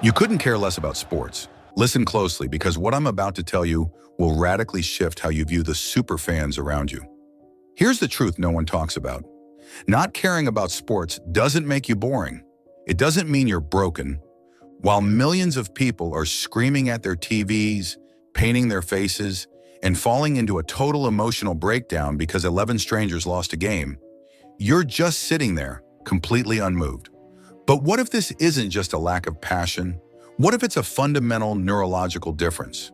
You couldn't care less about sports. Listen closely, because what I'm about to tell you will radically shift how you view the superfans around you. Here's the truth no one talks about. Not caring about sports doesn't make you boring. It doesn't mean you're broken. While millions of people are screaming at their TVs, painting their faces, and falling into a total emotional breakdown because 11 strangers lost a game, you're just sitting there, completely unmoved. But what if this isn't just a lack of passion? What if it's a fundamental neurological difference?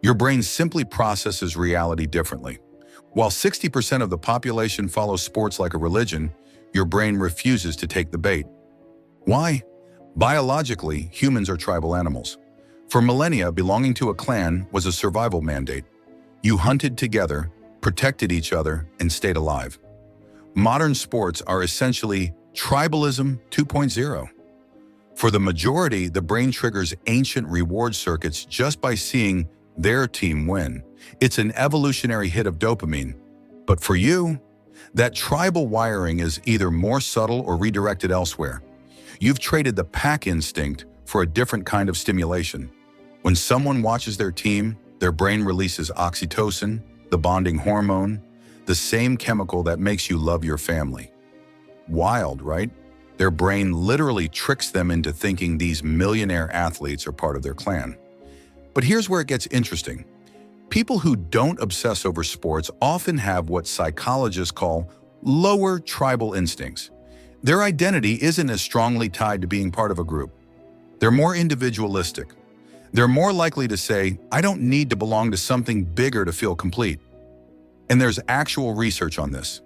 Your brain simply processes reality differently. While 60% of the population follows sports like a religion, your brain refuses to take the bait. Why? Biologically, humans are tribal animals. For millennia, belonging to a clan was a survival mandate. You hunted together, protected each other, and stayed alive. Modern sports are essentially tribalism 2.0. For the majority, the brain triggers ancient reward circuits just by seeing their team win. It's an evolutionary hit of dopamine. But for you, that tribal wiring is either more subtle or redirected elsewhere. You've traded the pack instinct for a different kind of stimulation. When someone watches their team, their brain releases oxytocin, the bonding hormone, the same chemical that makes you love your family. Wild, right? Their brain literally tricks them into thinking these millionaire athletes are part of their clan. But here's where it gets interesting. People who don't obsess over sports often have what psychologists call lower tribal instincts. Their identity isn't as strongly tied to being part of a group. They're more individualistic. They're more likely to say, I don't need to belong to something bigger to feel complete. And there's actual research on this.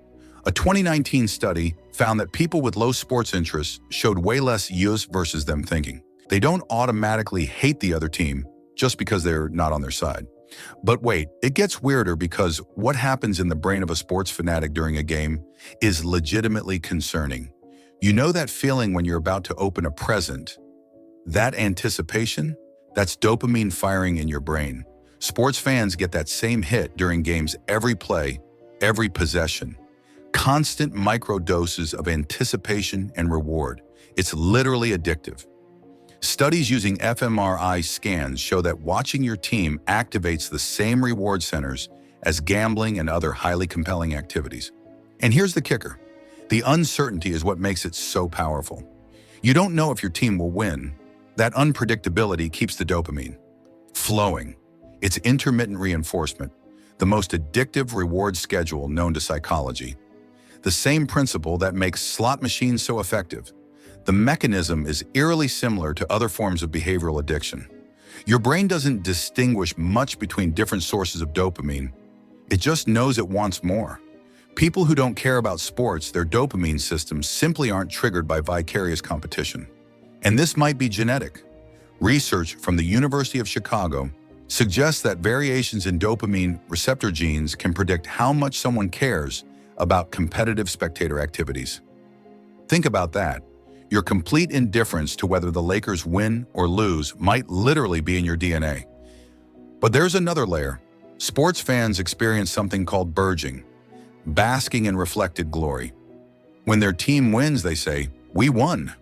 A 2019 study found that people with low sports interests showed way less us versus them thinking. They don't automatically hate the other team just because they're not on their side. But wait, it gets weirder, because what happens in the brain of a sports fanatic during a game is legitimately concerning. You know that feeling when you're about to open a present? That anticipation? That's dopamine firing in your brain. Sports fans get that same hit during games every play, every possession. Constant microdoses of anticipation and reward. It's literally addictive. Studies using fMRI scans show that watching your team activates the same reward centers as gambling and other highly compelling activities. And here's the kicker. The uncertainty is what makes it so powerful. You don't know if your team will win. That unpredictability keeps the dopamine flowing. It's intermittent reinforcement, the most addictive reward schedule known to psychology. The same principle that makes slot machines so effective. The mechanism is eerily similar to other forms of behavioral addiction. Your brain doesn't distinguish much between different sources of dopamine. It just knows it wants more. People who don't care about sports, their dopamine systems simply aren't triggered by vicarious competition. And this might be genetic. Research from the University of Chicago suggests that variations in dopamine receptor genes can predict how much someone cares about competitive spectator activities. Think about that. Your complete indifference to whether the Lakers win or lose might literally be in your DNA. But there's another layer. Sports fans experience something called burgeoning, basking in reflected glory. When their team wins, they say, "We won."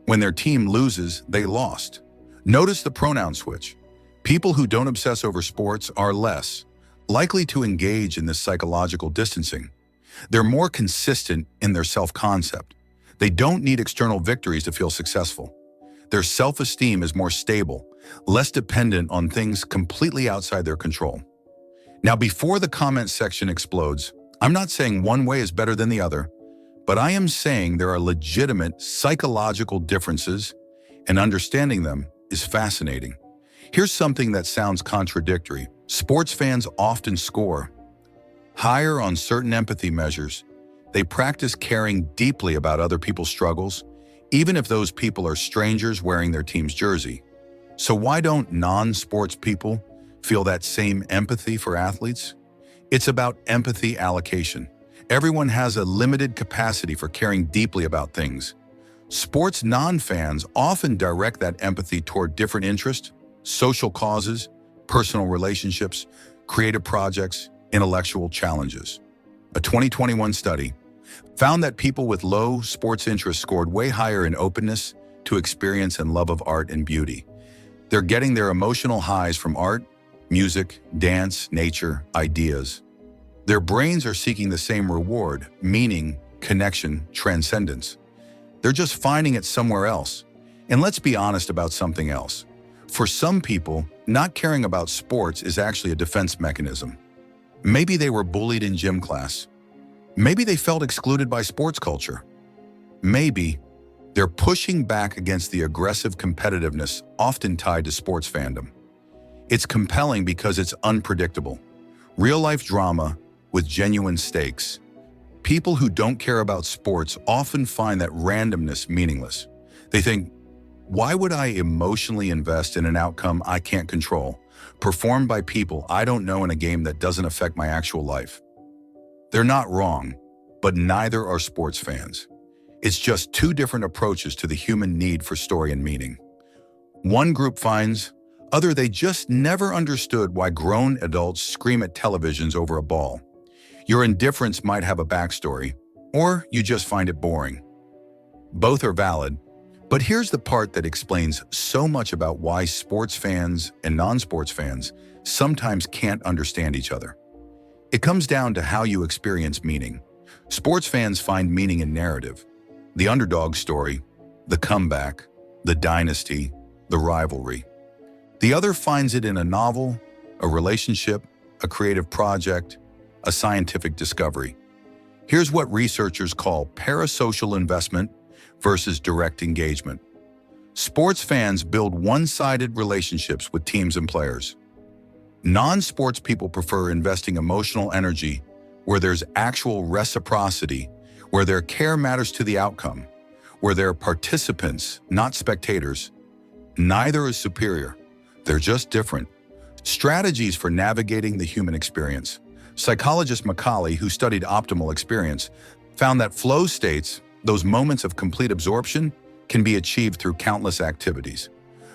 When their team loses, they lost. Notice the pronoun switch. People who don't obsess over sports are less likely to engage in this psychological distancing. They're more consistent in their self-concept. They don't need external victories to feel successful. Their self-esteem is more stable, less dependent on things completely outside their control. Now, before the comment section explodes, I'm not saying one way is better than the other, but I am saying there are legitimate psychological differences, and understanding them is fascinating. Here's something that sounds contradictory. Sports fans often score higher on certain empathy measures. They practice caring deeply about other people's struggles, even if those people are strangers wearing their team's jersey. So why don't non-sports people feel that same empathy for athletes? It's about empathy allocation. Everyone has a limited capacity for caring deeply about things. Sports non-fans often direct that empathy toward different interests, social causes, personal relationships, creative projects, intellectual challenges. A 2021 study found that people with low sports interests scored way higher in openness to experience and love of art and beauty. They're getting their emotional highs from art, music, dance, nature, ideas. Their brains are seeking the same reward, meaning, connection, transcendence. They're just finding it somewhere else. And let's be honest about something else. For some people, not caring about sports is actually a defense mechanism. Maybe they were bullied in gym class. Maybe they felt excluded by sports culture. Maybe they're pushing back against the aggressive competitiveness often tied to sports fandom. It's compelling because it's unpredictable. Real-life drama with genuine stakes. People who don't care about sports often find that randomness meaningless. They think, why would I emotionally invest in an outcome I can't control, performed by people I don't know in a game that doesn't affect my actual life? They're not wrong, but neither are sports fans. It's just two different approaches to the human need for story and meaning. One group finds, they just never understood why grown adults scream at televisions over a ball. Your indifference might have a backstory, or you just find it boring. Both are valid, but here's the part that explains so much about why sports fans and non-sports fans sometimes can't understand each other. It comes down to how you experience meaning. Sports fans find meaning in narrative, the underdog story, the comeback, the dynasty, the rivalry. The other finds it in a novel, a relationship, a creative project, a scientific discovery. Here's what researchers call parasocial investment versus direct engagement. Sports fans build one-sided relationships with teams and players. Non-sports people prefer investing emotional energy where there's actual reciprocity, where their care matters to the outcome, where they're participants, not spectators. Neither is superior. They're just different. Strategies for navigating the human experience. Psychologist Macaulay, who studied optimal experience, found that flow states, those moments of complete absorption, can be achieved through countless activities.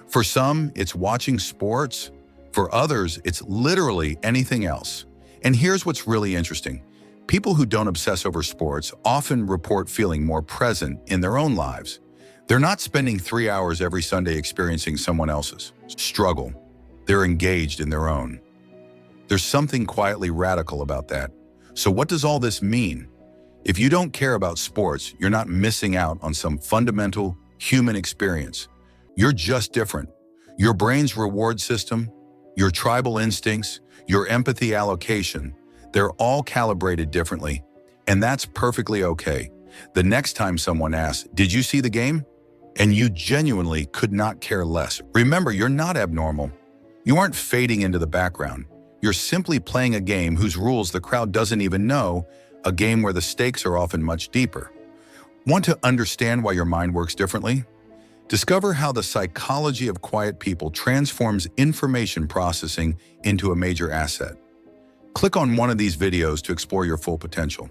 For some, it's watching sports. For others, it's literally anything else. And here's what's really interesting. People who don't obsess over sports often report feeling more present in their own lives. They're not spending 3 hours every Sunday experiencing someone else's struggle. They're engaged in their own. There's something quietly radical about that. So what does all this mean? If you don't care about sports, you're not missing out on some fundamental human experience. You're just different. Your brain's reward system, your tribal instincts, your empathy allocation, they're all calibrated differently, and that's perfectly okay. The next time someone asks, "Did you see the game?" and you genuinely could not care less, remember, you're not abnormal. You aren't fading into the background. You're simply playing a game whose rules the crowd doesn't even know, a game where the stakes are often much deeper. Want to understand why your mind works differently? Discover how the psychology of quiet people transforms information processing into a major asset. Click on one of these videos to explore your full potential.